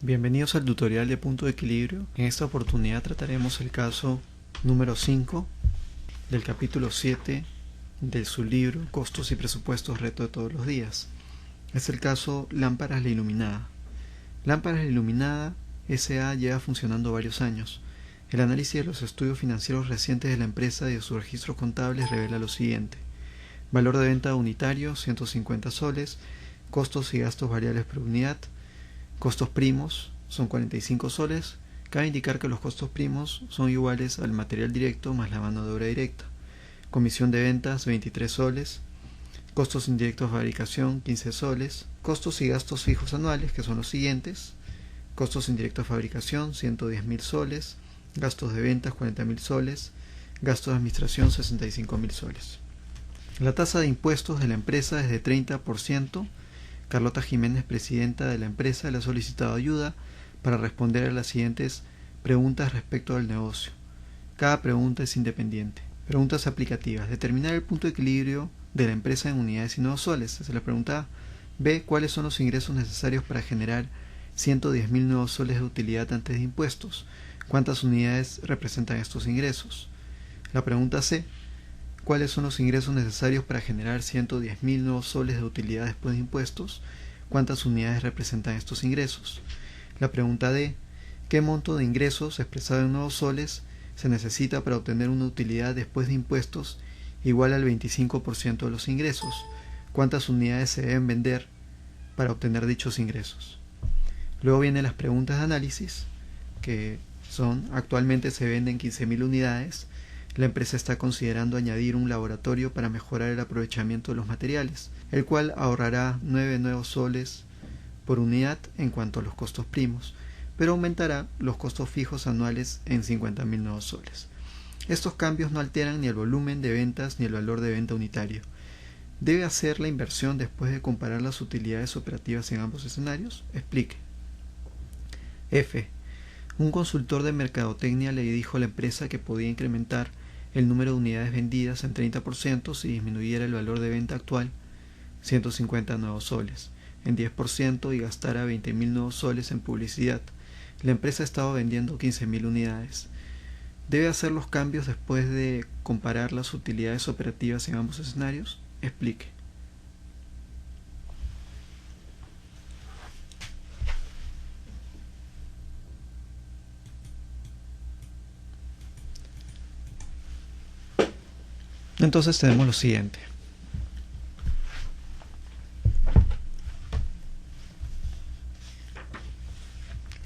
Bienvenidos al tutorial de punto de equilibrio. En esta oportunidad trataremos el caso número 5 del capítulo 7 del sublibro Costos y Presupuestos Reto de todos los días. Es el caso Lámparas La Iluminada. Lámparas La Iluminada S.A. lleva funcionando varios años. El análisis de los estudios financieros recientes de la empresa y de sus registros contables revela lo siguiente: valor de venta unitario 150 soles, costos y gastos variables por unidad. Costos primos son 45 soles. Cabe indicar que los costos primos son iguales al material directo más la mano de obra directa. Comisión de ventas 23 soles. Costos indirectos de fabricación 15 soles. Costos y gastos fijos anuales, que son los siguientes: costos indirectos de fabricación 110.000 soles. Gastos de ventas 40.000 soles. Gastos de administración 65.000 soles. La tasa de impuestos de la empresa es de 30%. Carlota Jiménez, presidenta de la empresa, le ha solicitado ayuda para responder a las siguientes preguntas respecto al negocio. Cada pregunta es independiente. Preguntas aplicativas. Determinar el punto de equilibrio de la empresa en unidades y nuevos soles. Esa es la pregunta A. B. ¿Cuáles son los ingresos necesarios para generar 110.000 nuevos soles de utilidad antes de impuestos? ¿Cuántas unidades representan estos ingresos? La pregunta C. ¿Cuáles son los ingresos necesarios para generar 110.000 nuevos soles de utilidad después de impuestos? ¿Cuántas unidades representan estos ingresos? La pregunta D. ¿Qué monto de ingresos expresado en nuevos soles se necesita para obtener una utilidad después de impuestos igual al 25% de los ingresos? ¿Cuántas unidades se deben vender para obtener dichos ingresos? Luego vienen las preguntas de análisis, que son: actualmente se venden 15.000 unidades. La empresa está considerando añadir un laboratorio para mejorar el aprovechamiento de los materiales, el cual ahorrará 9 nuevos soles por unidad en cuanto a los costos primos, pero aumentará los costos fijos anuales en 50.000 nuevos soles. Estos cambios no alteran ni el volumen de ventas ni el valor de venta unitario. ¿Debe hacer la inversión después de comparar las utilidades operativas en ambos escenarios? Explique. F. Un consultor de mercadotecnia le dijo a la empresa que podía incrementar el número de unidades vendidas en 30% si disminuyera el valor de venta actual, 150 nuevos soles, en 10% y gastara 20.000 nuevos soles en publicidad. La empresa estaba vendiendo 15.000 unidades. ¿Debe hacer los cambios después de comparar las utilidades operativas en ambos escenarios? Explique. Entonces tenemos lo siguiente.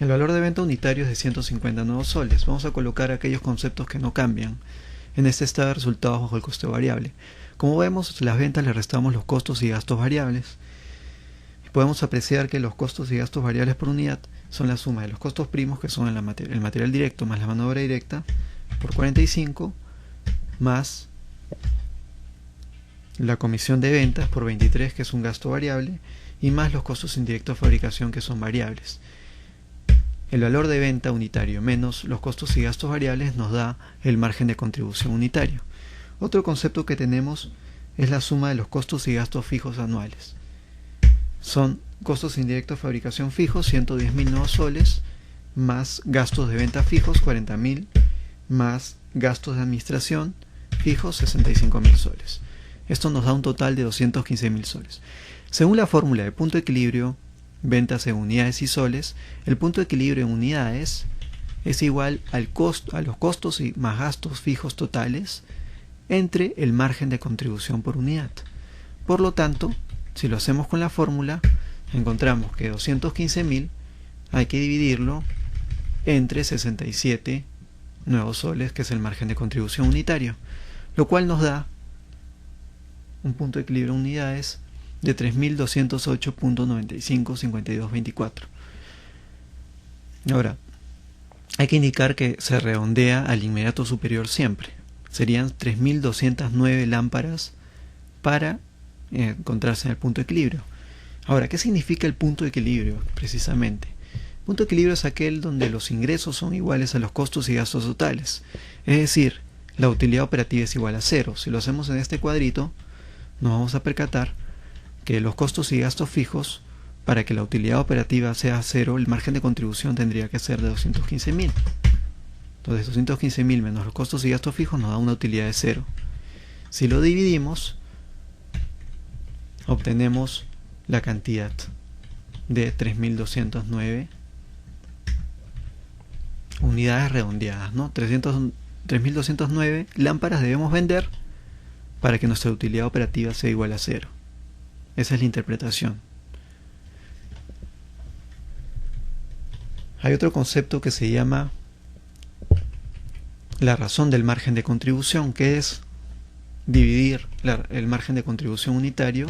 El valor de venta unitario es de 150 nuevos soles. Vamos a colocar aquellos conceptos que no cambian en este estado de resultados bajo el coste variable. Como vemos, las ventas le restamos los costos y gastos variables. Podemos apreciar que los costos y gastos variables por unidad son la suma de los costos primos, que son el material directo más la mano de obra directa, por 45, más la comisión de ventas por 23, que es un gasto variable, y más los costos indirectos de fabricación, que son variables. El valor de venta unitario menos los costos y gastos variables nos da el margen de contribución unitario. Otro concepto que tenemos es la suma de los costos y gastos fijos anuales. Son costos indirectos de fabricación fijos, 110.000 nuevos soles, más gastos de venta fijos, 40.000, más gastos de administración fijos, 65.000 soles. Esto nos da un total de 215.000 soles. Según la fórmula de punto de equilibrio, ventas en unidades y soles, el punto de equilibrio en unidades es igual al a los costos y más gastos fijos totales entre el margen de contribución por unidad. Por lo tanto, si lo hacemos con la fórmula, encontramos que 215.000 hay que dividirlo entre 67 nuevos soles, que es el margen de contribución unitario, lo cual nos da un punto de equilibrio en unidades de 3.208.955224. Ahora, hay que indicar que se redondea al inmediato superior siempre. Serían 3.209 lámparas para encontrarse en el punto de equilibrio. Ahora, ¿qué significa el punto de equilibrio precisamente? El punto de equilibrio es aquel donde los ingresos son iguales a los costos y gastos totales. Es decir, la utilidad operativa es igual a 0. Si lo hacemos en este cuadrito, nos vamos a percatar que los costos y gastos fijos para que la utilidad operativa sea 0, el margen de contribución tendría que ser de 215.000. Entonces 215.000 menos los costos y gastos fijos nos da una utilidad de 0. Si lo dividimos, obtenemos la cantidad de 3.209 unidades redondeadas, ¿no? 3.209 lámparas debemos vender para que nuestra utilidad operativa sea igual a 0. Esa es la interpretación. Hay otro concepto que se llama la razón del margen de contribución, que es dividir el margen de contribución unitario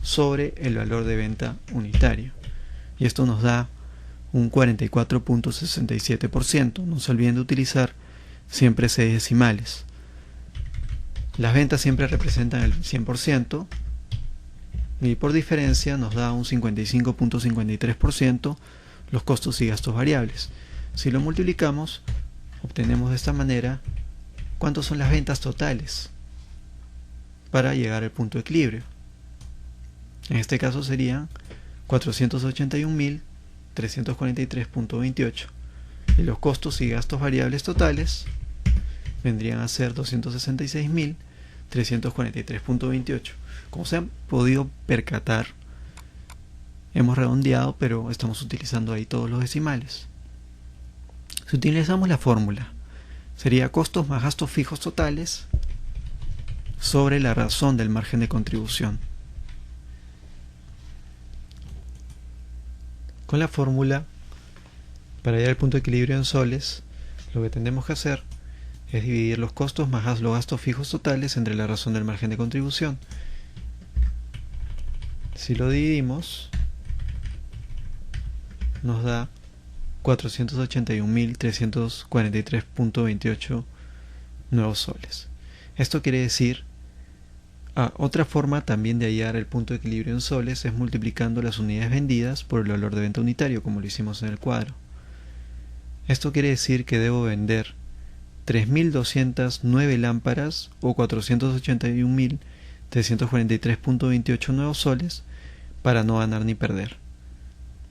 sobre el valor de venta unitario. Y esto nos da un 44.67%. No se olviden de utilizar siempre 6 decimales. Las ventas siempre representan el 100% y por diferencia nos da un 55.53% los costos y gastos variables. Si lo multiplicamos, obtenemos de esta manera cuántas son las ventas totales para llegar al punto de equilibrio. En este caso serían 481.343.28 y los costos y gastos variables totales vendrían a ser 266.343.28. Como se han podido percatar, hemos redondeado, pero estamos utilizando ahí todos los decimales. Si utilizamos la fórmula, sería costos más gastos fijos totales sobre la razón del margen de contribución. Con la fórmula, para llegar al punto de equilibrio en soles, lo que tenemos que hacer es dividir los costos más los gastos fijos totales entre la razón del margen de contribución. Si lo dividimos, nos da 481.343.28 nuevos soles. Esto quiere decir, otra forma también de hallar el punto de equilibrio en soles es multiplicando las unidades vendidas por el valor de venta unitario, como lo hicimos en el cuadro. Esto quiere decir que debo vender 3.209 lámparas o 481.343.28 nuevos soles para no ganar ni perder,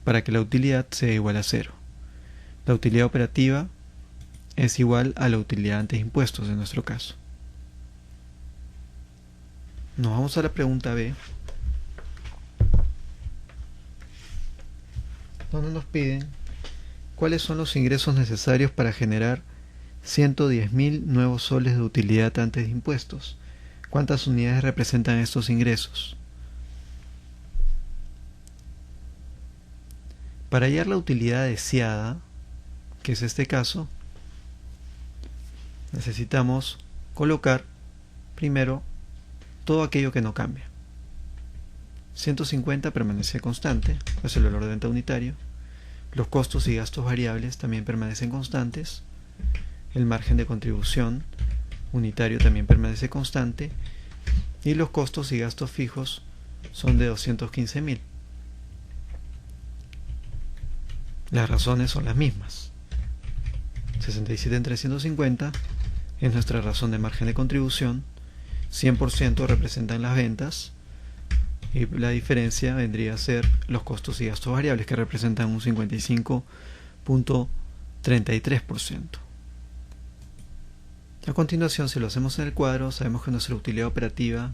para que la utilidad sea igual a 0. La utilidad operativa es igual a la utilidad antes impuestos en nuestro caso. Nos vamos a la pregunta B, donde nos piden cuáles son los ingresos necesarios para generar 110.000 nuevos soles de utilidad antes de impuestos. ¿Cuántas unidades representan estos ingresos? Para hallar la utilidad deseada, que es este caso, necesitamos colocar primero todo aquello que no cambia. 150 permanece constante, es el valor de venta unitario. Los costos y gastos variables también permanecen constantes. El margen de contribución unitario también permanece constante. Y los costos y gastos fijos son de 215.000. Las razones son las mismas. 67 entre 150 es nuestra razón de margen de contribución. 100% representan las ventas y la diferencia vendría a ser los costos y gastos variables, que representan un 55.33%. A continuación, si lo hacemos en el cuadro, sabemos que nuestra utilidad operativa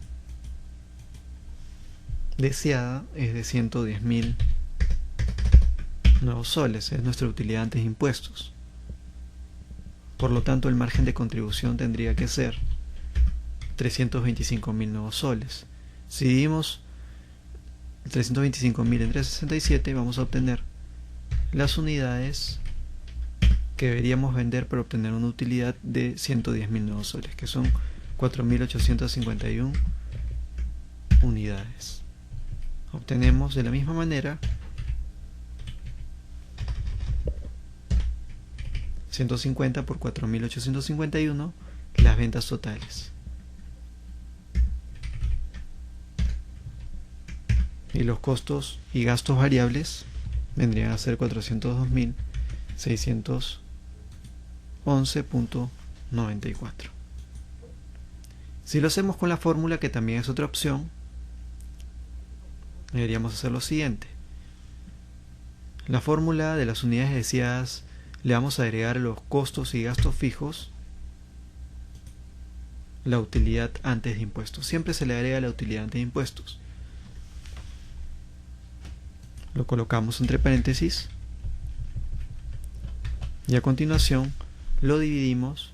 deseada es de 110.000 nuevos soles, es nuestra utilidad antes de impuestos. Por lo tanto, el margen de contribución tendría que ser 325.000 nuevos soles. Si dividimos 325.000 entre 67, vamos a obtener las unidades que deberíamos vender para obtener una utilidad de 110.000 nuevos soles, que son 4.851 unidades. Obtenemos de la misma manera 150 por 4.851 las ventas totales. Y los costos y gastos variables vendrían a ser 402.611.94. Si lo hacemos con la fórmula, que también es otra opción, deberíamos hacer lo siguiente. La fórmula de las unidades deseadas le vamos a agregar a los costos y gastos fijos la utilidad antes de impuestos. Siempre se le agrega la utilidad antes de impuestos. Lo colocamos entre paréntesis y a continuación lo dividimos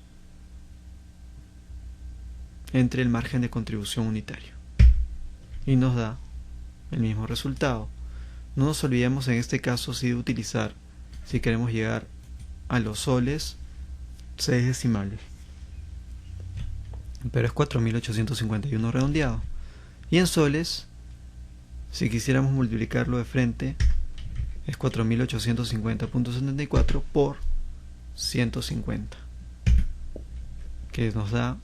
entre el margen de contribución unitario y nos da el mismo resultado. No nos olvidemos en este caso sí de utilizar, si queremos llegar a los soles, 6 decimales, pero es 4.851 redondeado, y en soles, si quisiéramos multiplicarlo de frente, es 4.850.74 por 150, que nos da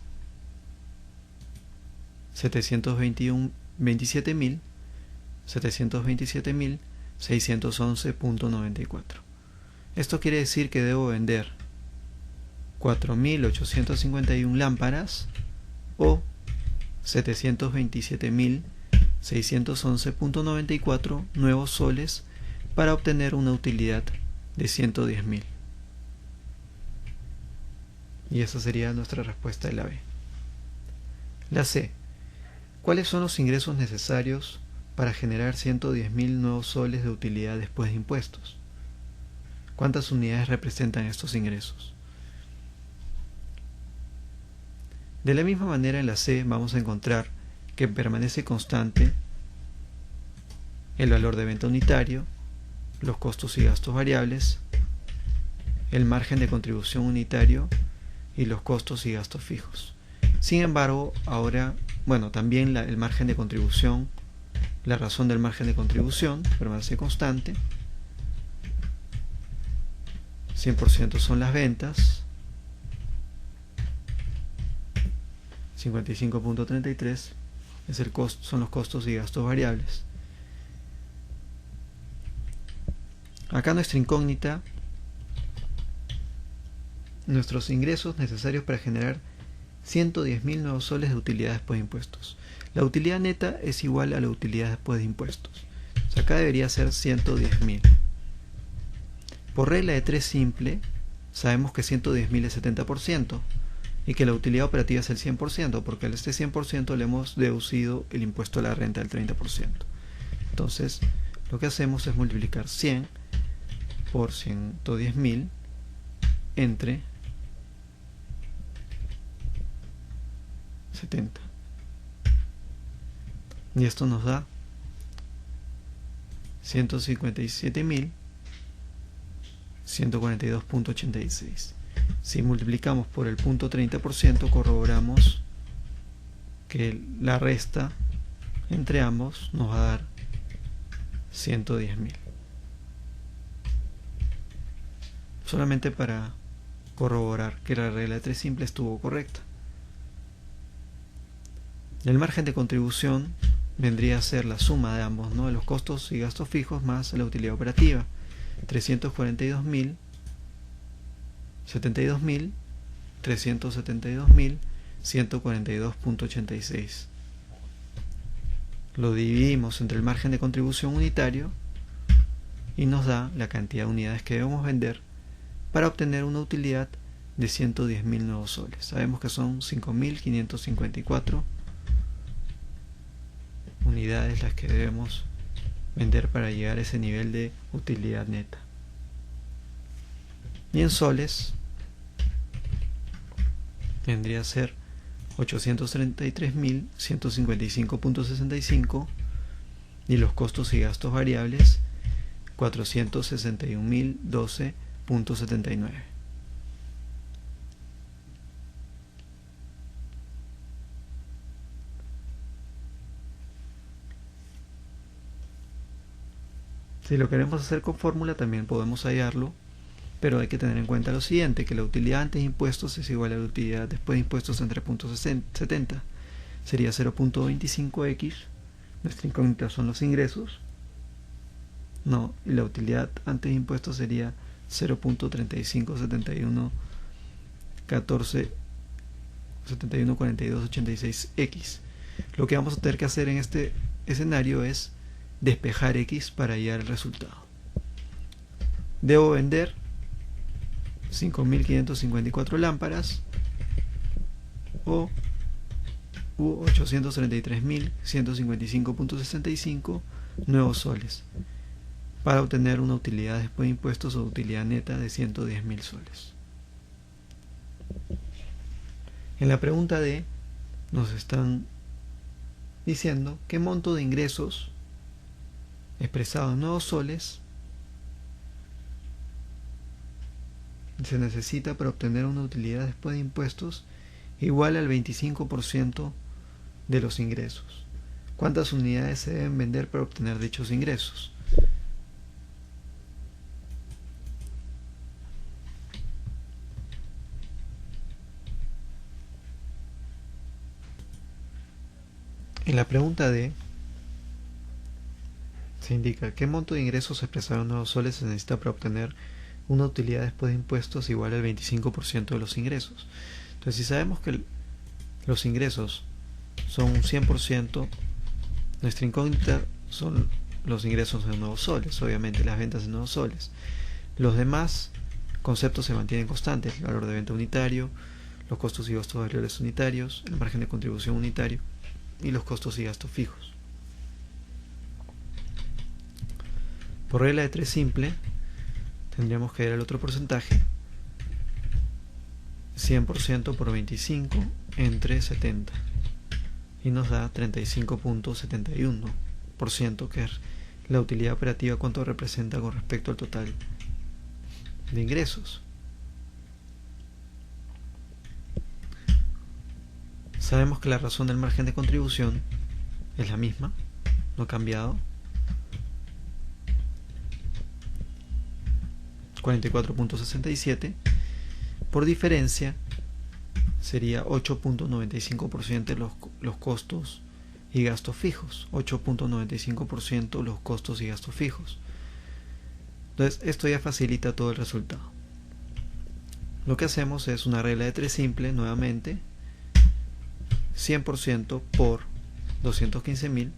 727.611.94. Esto quiere decir que debo vender 4.851 lámparas o 727.611.94 nuevos soles para obtener una utilidad de 110.000. Y esa sería nuestra respuesta de la B. La C. ¿Cuáles son los ingresos necesarios para generar 110.000 nuevos soles de utilidad después de impuestos? ¿Cuántas unidades representan estos ingresos? De la misma manera en la C vamos a encontrar que permanece constante el valor de venta unitario, los costos y gastos variables, el margen de contribución unitario y los costos y gastos fijos. Sin embargo, ahora, también el margen de contribución, la razón del margen de contribución permanece constante. 100% son las ventas, 55.33 es el costo, son los costos y gastos variables. Acá nuestra incógnita, nuestros ingresos necesarios para generar 110.000 nuevos soles de utilidad después de impuestos. La utilidad neta es igual a la utilidad después de impuestos. O sea, acá debería ser 110.000. Por regla de 3 simple, sabemos que 110.000 es 70% y que la utilidad operativa es el 100%, porque a este 100% le hemos deducido el impuesto a la renta del 30%. Entonces, lo que hacemos es multiplicar 100 por 110.000 entre 70. Y esto nos da 157.142.86. Si multiplicamos por el 0.30%, corroboramos que la resta entre ambos nos va a dar 110.000. Solamente para corroborar que la regla de 3 simple estuvo correcta. El margen de contribución vendría a ser la suma de ambos, ¿no? De los costos y gastos fijos más la utilidad operativa. 342.000, 72.000, 372.000, 142.86. Lo dividimos entre el margen de contribución unitario y nos da la cantidad de unidades que debemos vender para obtener una utilidad de 110.000 nuevos soles. Sabemos que son 5.554 unidades las que debemos vender para llegar a ese nivel de utilidad neta. Y en soles vendría a ser 833.155.65 y los costos y gastos variables 461.012.79. Si lo queremos hacer con fórmula también podemos hallarlo, pero hay que tener en cuenta lo siguiente, que la utilidad antes de impuestos es igual a la utilidad después de impuestos entre .70. Sería 0.25x, nuestra incógnita son los ingresos, y la utilidad antes de impuestos sería 0.357114714286x. Lo que vamos a tener que hacer en este escenario es despejar x para hallar el resultado. debo vender 5.554 lámparas o 833.155.65 nuevos soles para obtener una utilidad después de impuestos o utilidad neta de 110.000 soles. En la pregunta D nos están diciendo qué monto de ingresos expresado en nuevos soles se necesita para obtener una utilidad después de impuestos igual al 25% de los ingresos. ¿Cuántas unidades se deben vender para obtener dichos ingresos? En la pregunta D se indica qué monto de ingresos expresado en nuevos soles se necesita para obtener una utilidad después de impuestos igual al 25% de los ingresos. Entonces, si sabemos que los ingresos son un 100%, nuestra incógnita son los ingresos en nuevos soles, obviamente las ventas en nuevos soles. Los demás conceptos se mantienen constantes: el valor de venta unitario, los costos y gastos variables unitarios, el margen de contribución unitario y los costos y gastos fijos. Por regla de 3 simple, tendríamos que ir al otro porcentaje: 100% por 25 entre 70, y nos da 35.71%, que es la utilidad operativa, cuánto representa con respecto al total de ingresos. Sabemos que la razón del margen de contribución es la misma, no ha cambiado: 44.67. Por diferencia sería 8.95% los costos y gastos fijos. 8.95% los costos y gastos fijos. Entonces esto ya facilita todo el resultado. Lo que hacemos es una regla de 3 simple nuevamente: 100% por 215.000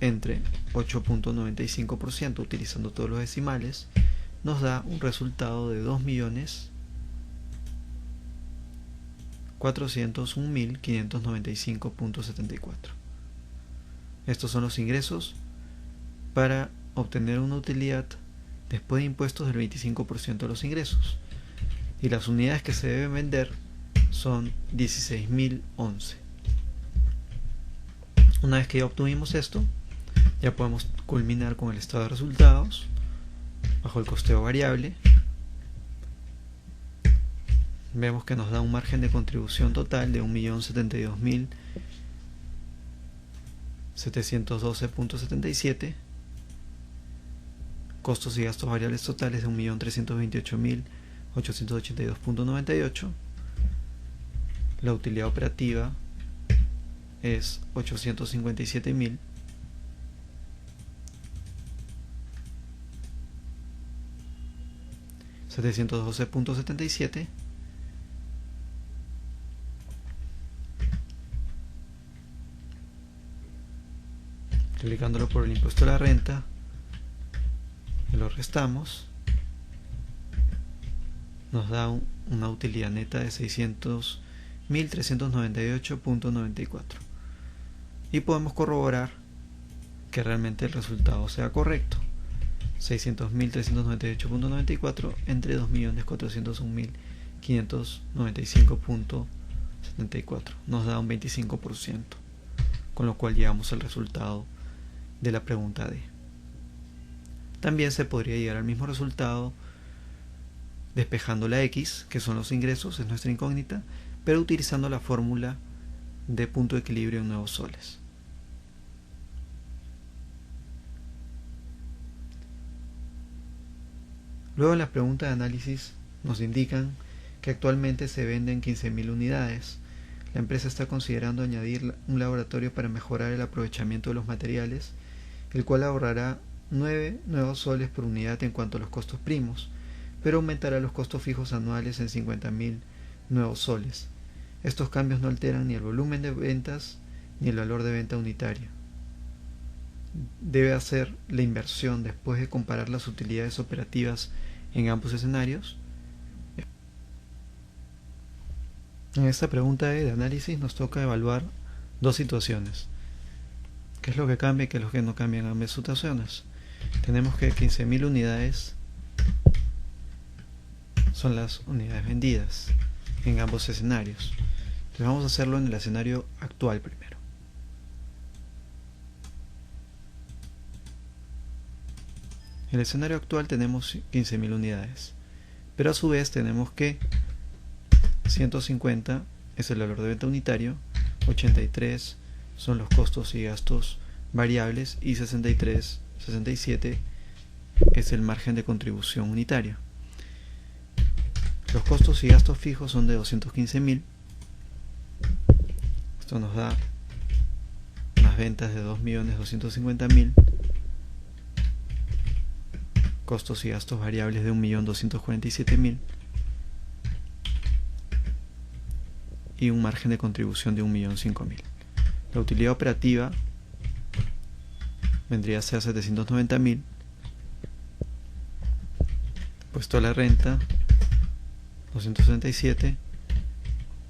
entre 8.95%, utilizando todos los decimales, nos da un resultado de 2.401.595.74. Estos son los ingresos para obtener una utilidad después de impuestos del 25% de los ingresos. Y las unidades que se deben vender son 16.011. Una vez que ya obtuvimos esto, ya podemos culminar con el estado de resultados bajo el costeo variable. Vemos que nos da un margen de contribución total de 1.072.712.77, costos y gastos variables totales de 1.328.882.98, la utilidad operativa es 857.000, $712.77, multiplicándolo por el impuesto a la renta y lo restamos, nos da una utilidad neta de 600.398.94, y podemos corroborar que realmente el resultado sea correcto: 600.398.94 entre 2.401.595.74 nos da un 25%, con lo cual llegamos al resultado de la pregunta D. También se podría llegar al mismo resultado despejando la X, que son los ingresos, es nuestra incógnita, pero utilizando la fórmula de punto de equilibrio en nuevos soles. Luego, en la pregunta de análisis nos indican que actualmente se venden 15.000 unidades. La empresa está considerando añadir un laboratorio para mejorar el aprovechamiento de los materiales, el cual ahorrará 9 nuevos soles por unidad en cuanto a los costos primos, pero aumentará los costos fijos anuales en 50.000 nuevos soles. Estos cambios no alteran ni el volumen de ventas ni el valor de venta unitario. Debe hacer la inversión después de comparar las utilidades operativas en ambos escenarios. En esta pregunta de análisis nos toca evaluar dos situaciones. ¿Qué es lo que cambia y qué es lo que no cambia en ambas situaciones? Tenemos que 15.000 unidades son las unidades vendidas en ambos escenarios. Entonces vamos a hacerlo en el escenario actual primero. En el escenario actual tenemos 15.000 unidades, pero a su vez tenemos que 150 es el valor de venta unitario, 83 son los costos y gastos variables y 67 es el margen de contribución unitario. Los costos y gastos fijos son de 215.000. Esto nos da unas ventas de 2.250.000. Costos y gastos variables de 1.247.000. Y un margen de contribución de 1.005.000. La utilidad operativa vendría a ser 790.000. Puesto a la renta 277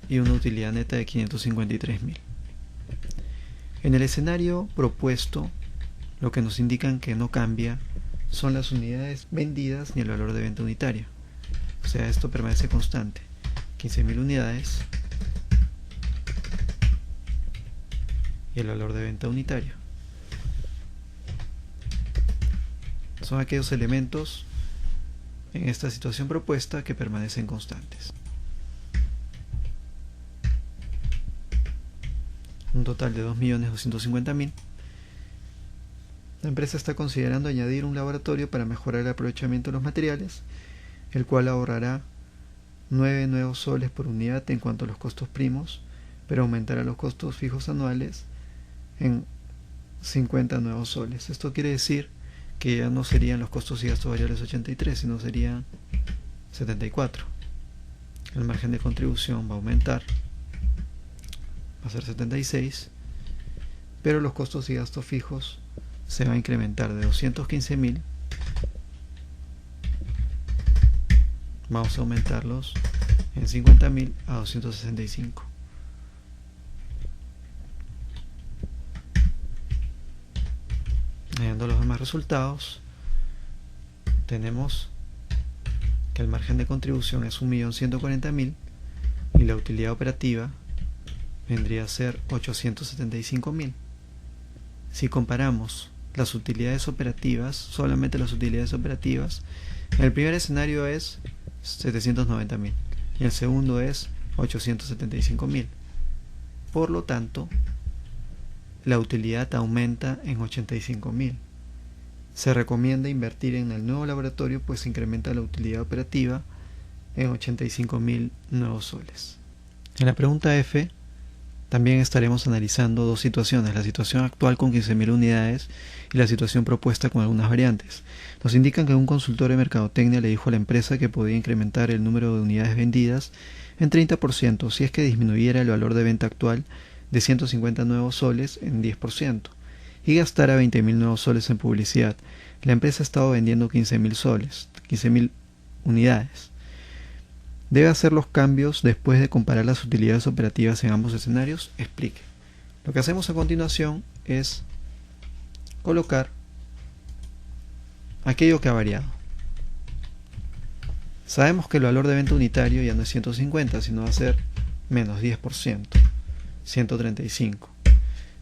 y una utilidad neta de 553.000. En el escenario propuesto, lo que nos indican que no cambia son las unidades vendidas ni el valor de venta unitario. O sea, esto permanece constante. 15.000 unidades y el valor de venta unitario. Son aquellos elementos en esta situación propuesta que permanecen constantes. Un total de 2.250.000. La empresa está considerando añadir un laboratorio para mejorar el aprovechamiento de los materiales, el cual ahorrará 9 nuevos soles por unidad en cuanto a los costos primos, pero aumentará los costos fijos anuales en 50 nuevos soles. Esto quiere decir que ya no serían los costos y gastos variables 83, sino serían 74. El margen de contribución va a aumentar, va a ser 76, pero los costos y gastos fijos se van a incrementar de 215.000. Vamos a aumentarlos en 50.000 a 265. Añadiendo los demás resultados, tenemos que el margen de contribución es 1.140.000 y la utilidad operativa vendría a ser 875.000. Si comparamos las utilidades operativas, solamente las utilidades operativas, el primer escenario es 790.000 y el segundo es 875.000. Por lo tanto, la utilidad aumenta en 85.000. Se recomienda invertir en el nuevo laboratorio, pues incrementa la utilidad operativa en 85.000 nuevos soles. En la pregunta F también estaremos analizando dos situaciones: la situación actual con 15.000 unidades y la situación propuesta con algunas variantes. Nos indican que un consultor de mercadotecnia le dijo a la empresa que podía incrementar el número de unidades vendidas en 30% si es que disminuyera el valor de venta actual de 150 nuevos soles en 10% y gastara 20.000 nuevos soles en publicidad. La empresa ha estado vendiendo 15.000 unidades. Debe hacer los cambios después de comparar las utilidades operativas en ambos escenarios. Explique. Lo que hacemos a continuación es colocar aquello que ha variado. Sabemos que el valor de venta unitario ya no es 150, sino va a ser menos 10%, 135.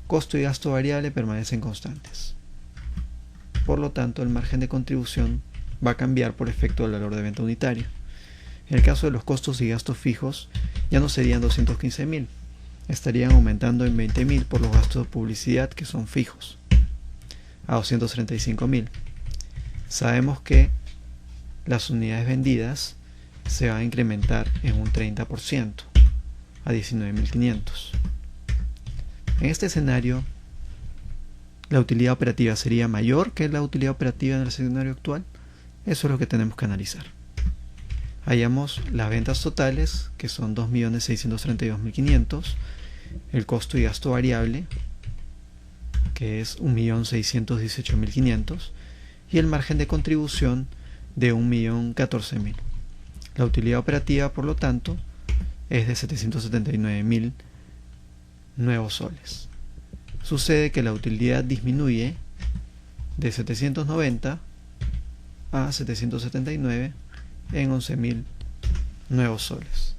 Costo y gasto variable permanecen constantes. Por lo tanto, el margen de contribución va a cambiar por efecto del valor de venta unitario. En el caso de los costos y gastos fijos, ya no serían 215.000, estarían aumentando en 20.000 por los gastos de publicidad, que son fijos, a 235.000. Sabemos que las unidades vendidas se van a incrementar en un 30%, a 19.500. En este escenario, la utilidad operativa sería mayor que la utilidad operativa en el escenario actual. Eso es lo que tenemos que analizar. Hallamos las ventas totales, que son 2.632.500, el costo y gasto variable, que es 1.618.500, y el margen de contribución, de 1.014.000. La utilidad operativa, por lo tanto, es de 779.000 nuevos soles. Sucede que la utilidad disminuye de 790 a 779 en 11.000 nuevos soles.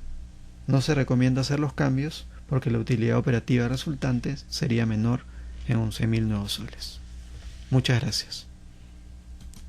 No se recomienda hacer los cambios porque la utilidad operativa resultante sería menor en 11.000 nuevos soles. Muchas gracias.